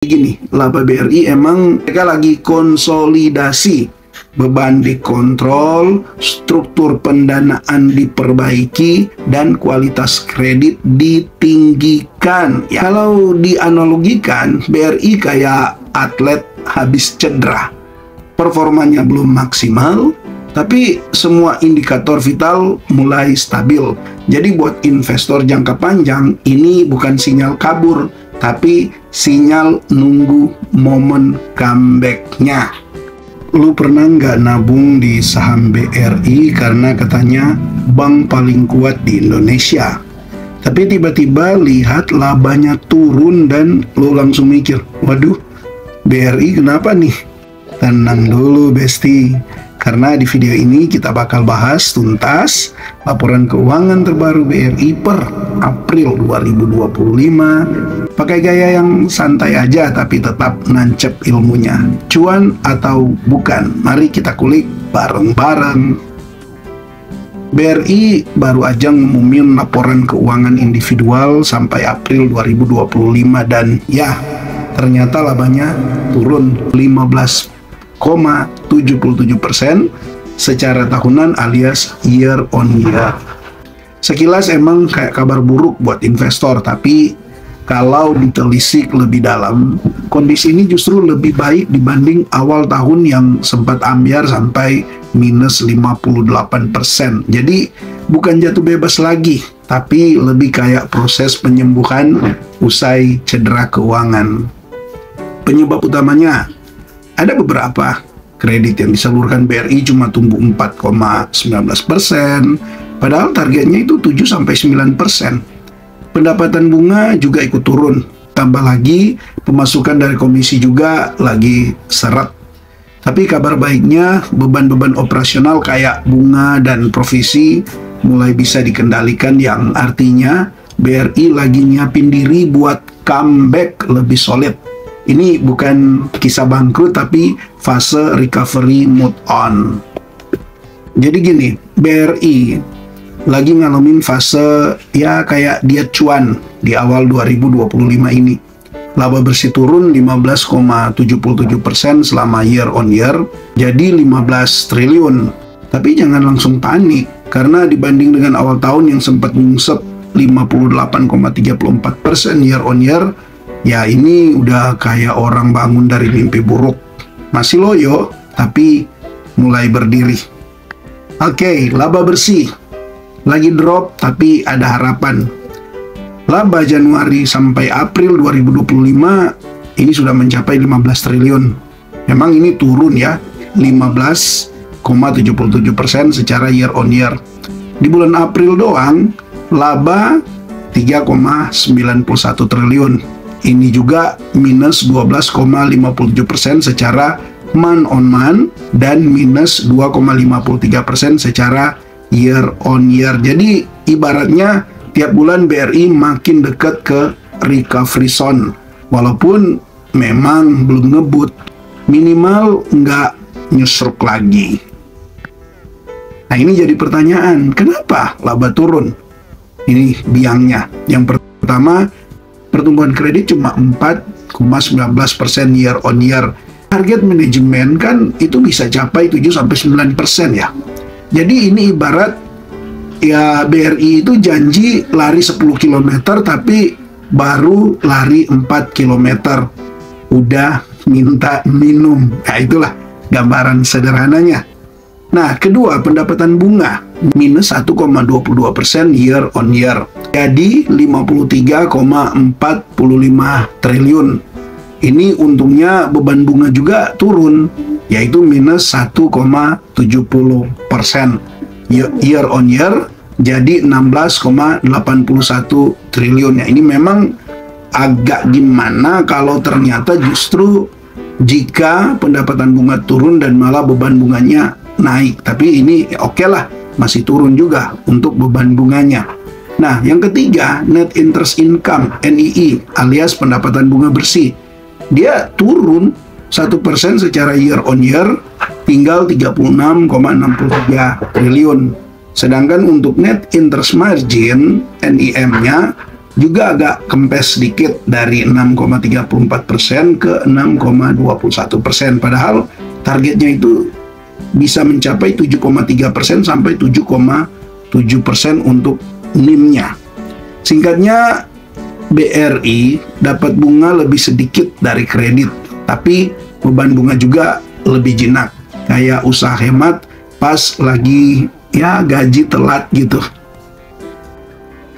Gini, laba BRI emang mereka lagi konsolidasi, beban dikontrol, struktur pendanaan diperbaiki, dan kualitas kredit ditinggikan. Ya, kalau dianalogikan, BRI kayak atlet habis cedera. Performanya belum maksimal, tapi semua indikator vital mulai stabil. Jadi buat investor jangka panjang, ini bukan sinyal kabur, tapi sinyal nunggu momen comeback-nya. Lu pernah nggak nabung di saham BRI karena katanya bank paling kuat di Indonesia? Tapi tiba-tiba lihat labanya turun dan lu langsung mikir, waduh, BRI kenapa nih? Tenang dulu, Besti. Karena di video ini kita bakal bahas tuntas laporan keuangan terbaru BRI per April 2025. Pakai gaya yang santai aja tapi tetap nancep ilmunya. Cuan atau bukan? Mari kita kulik bareng-bareng. BRI baru aja ngumumin laporan keuangan individual sampai April 2025 dan ya, ternyata labanya turun 15,77% secara tahunan alias year on year. Sekilas emang kayak kabar buruk buat investor, tapi kalau ditelisik lebih dalam, kondisi ini justru lebih baik dibanding awal tahun yang sempat ambyar sampai minus 58%. Jadi bukan jatuh bebas lagi, tapi lebih kayak proses penyembuhan usai cedera keuangan. Penyebab utamanya ada beberapa. Kredit yang disalurkan BRI cuma tumbuh 4,19%, padahal targetnya itu 7-9%. Pendapatan bunga juga ikut turun. Tambah lagi, pemasukan dari komisi juga lagi seret. Tapi kabar baiknya, beban-beban operasional kayak bunga dan provisi mulai bisa dikendalikan, yang artinya BRI lagi nyiapin diri buat comeback lebih solid. Ini bukan kisah bangkrut, tapi fase recovery mode on. Jadi gini, BRI lagi ngalamin fase ya kayak diet cuan di awal 2025 ini. Laba bersih turun 15,77% selama year on year, jadi 15 triliun. Tapi jangan langsung panik, karena dibanding dengan awal tahun yang sempat nyungsep 58,34% year on year, ya ini udah kayak orang bangun dari mimpi buruk. Masih loyo, tapi mulai berdiri. Oke, laba bersih lagi drop, tapi ada harapan. Laba Januari sampai April 2025 ini sudah mencapai 15 triliun. Memang ini turun ya, 15,77% secara year on year. Di bulan April doang, laba 3,91 triliun. Ini juga minus 12,57% secara month on month dan minus 2,53% secara year on year. Jadi ibaratnya tiap bulan BRI makin dekat ke recovery zone. Walaupun memang belum ngebut, minimal nggak nyusruk lagi. Nah, ini jadi pertanyaan, kenapa laba turun? Ini biangnya. Yang pertama, pertumbuhan kredit cuma 4,19% year on year. Target manajemen kan itu bisa capai 7-9% ya. Jadi ini ibarat ya BRI itu janji lari 10 km tapi baru lari 4 km. Udah minta minum. Nah, itulah gambaran sederhananya. Nah, kedua, pendapatan bunga minus 1,22% year on year. Jadi 53,45 triliun. Ini untungnya beban bunga juga turun, yaitu minus 1,70%. Year on year jadi 16,81 triliun. Ya, ini memang agak gimana kalau ternyata justru jika pendapatan bunga turun dan malah beban bunganya naik. Tapi ini oke lah, masih turun juga untuk beban bunganya. Nah, yang ketiga, net interest income NII alias pendapatan bunga bersih. Dia turun 1% secara year on year, tinggal 36,63 triliun. Sedangkan untuk net interest margin NIM-nya juga agak kempes sedikit dari 6,34% ke 6,21%. Padahal targetnya itu bisa mencapai 7,3% sampai 7,7% untuk NIM-nya. Singkatnya, BRI dapat bunga lebih sedikit dari kredit, tapi beban bunga juga lebih jinak. Kayak usaha hemat pas lagi ya gaji telat gitu.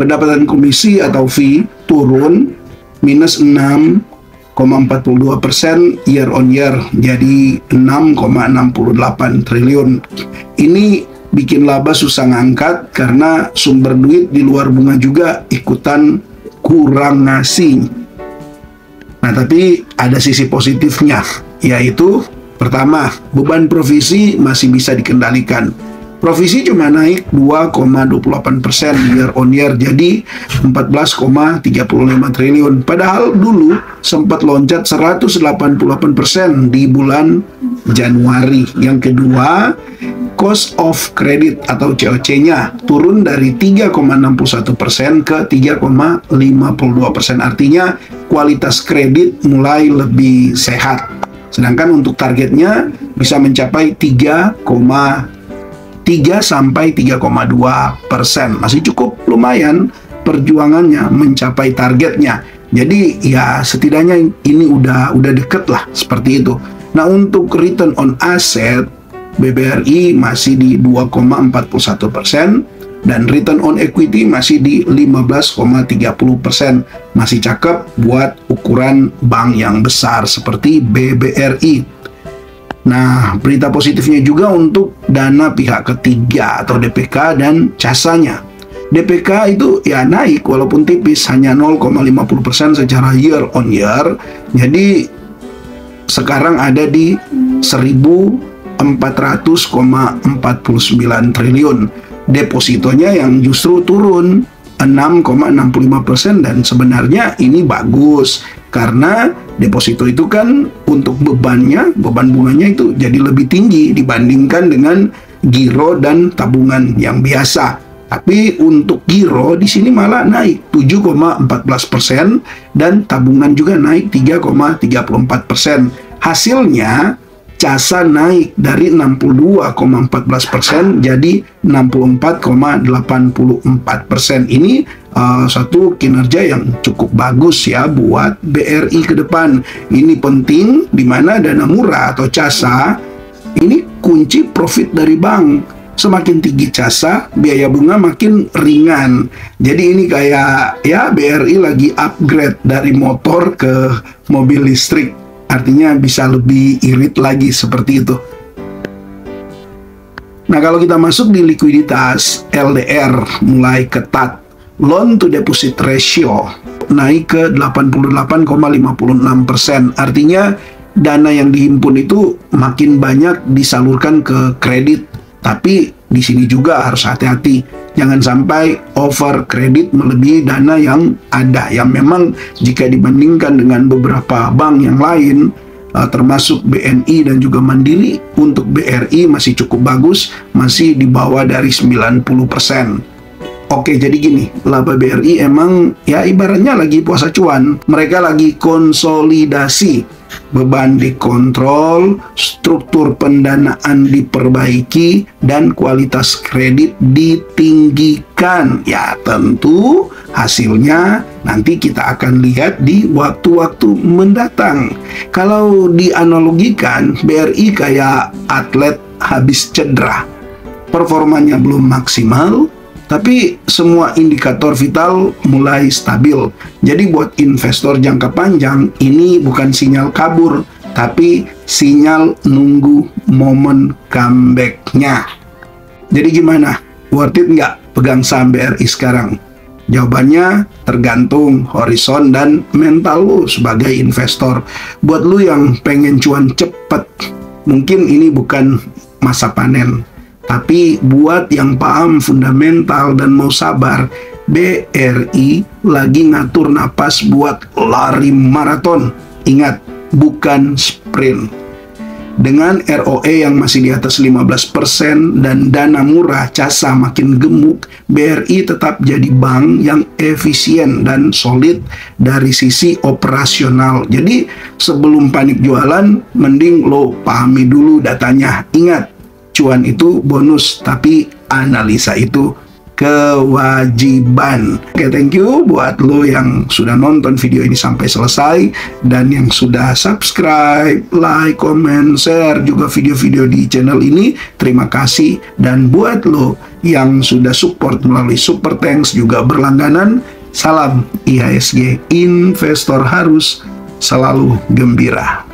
Pendapatan komisi atau fee turun minus 6,42% year on year, jadi 6,68 triliun. Ini bikin laba susah ngangkat karena sumber duit di luar bunga juga ikutan kurang ngasih. Nah, tapi ada sisi positifnya, yaitu pertama, beban provisi masih bisa dikendalikan. Provisi cuma naik 2,28% year on year, jadi 14,35 triliun. Padahal dulu sempat loncat 188% di bulan Januari. Yang kedua, cost of credit atau COC-nya turun dari 3,61% ke 3,52%. Artinya kualitas kredit mulai lebih sehat. Sedangkan untuk targetnya bisa mencapai 3,3 sampai 3,2%. Masih cukup lumayan perjuangannya mencapai targetnya. Jadi ya setidaknya ini udah deket lah seperti itu. Nah, untuk return on asset BBRI masih di 2,41% dan return on equity masih di 15,30%. Masih cakep buat ukuran bank yang besar seperti BBRI. Nah, berita positifnya juga untuk dana pihak ketiga atau DPK dan casanya. DPK itu ya naik walaupun tipis, hanya 0,50% secara year on year. Jadi sekarang ada di 1.400,49 triliun. Depositonya yang justru turun 6,65%, dan sebenarnya ini bagus karena deposito itu kan untuk beban bunganya itu jadi lebih tinggi dibandingkan dengan giro dan tabungan yang biasa. Tapi untuk giro di sini malah naik 7,14% dan tabungan juga naik 3,34%. Hasilnya casa naik dari 62,14% jadi 64,84%. Ini satu kinerja yang cukup bagus ya buat BRI ke depan. Ini penting di mana dana murah atau casa ini kunci profit dari bank. Semakin tinggi casa, biaya bunga makin ringan. Jadi ini kayak ya BRI lagi upgrade dari motor ke mobil listrik. Artinya bisa lebih irit lagi seperti itu. Nah, kalau kita masuk di likuiditas, LDR mulai ketat. Loan to deposit ratio naik ke 88,56%. Artinya dana yang dihimpun itu makin banyak disalurkan ke kredit. Tapi di sini juga harus hati-hati. Jangan sampai over kredit melebihi dana yang ada. Yang memang jika dibandingkan dengan beberapa bank yang lain, termasuk BNI dan juga Mandiri, untuk BRI masih cukup bagus, masih di bawah dari 90%. Oke, jadi gini, laba BRI emang ya ibaratnya lagi puasa cuan. Mereka lagi konsolidasi, beban dikontrol, struktur pendanaan diperbaiki, dan kualitas kredit ditinggikan. Ya tentu hasilnya nanti kita akan lihat di waktu-waktu mendatang. Kalau dianalogikan, BRI kayak atlet habis cedera. Performanya belum maksimal, tapi semua indikator vital mulai stabil. Jadi buat investor jangka panjang, ini bukan sinyal kabur, tapi sinyal nunggu momen comeback-nya. Jadi gimana? Worth it nggak pegang saham BRI sekarang? Jawabannya tergantung horizon dan mental lu sebagai investor. Buat lu yang pengen cuan cepet, mungkin ini bukan masa panen. Tapi buat yang paham fundamental dan mau sabar, BRI lagi ngatur napas buat lari maraton. Ingat, bukan sprint. Dengan ROE yang masih di atas 15% dan dana murah, CASA makin gemuk, BRI tetap jadi bank yang efisien dan solid dari sisi operasional. Jadi sebelum panik jualan, mending lo pahami dulu datanya. Ingat, cuan itu bonus, tapi analisa itu kewajiban. Oke, thank you buat lo yang sudah nonton video ini sampai selesai dan yang sudah subscribe, like, comment, share juga video-video di channel ini. Terima kasih. Dan buat lo yang sudah support melalui Super Thanks juga berlangganan, salam IHSG, investor harus selalu gembira.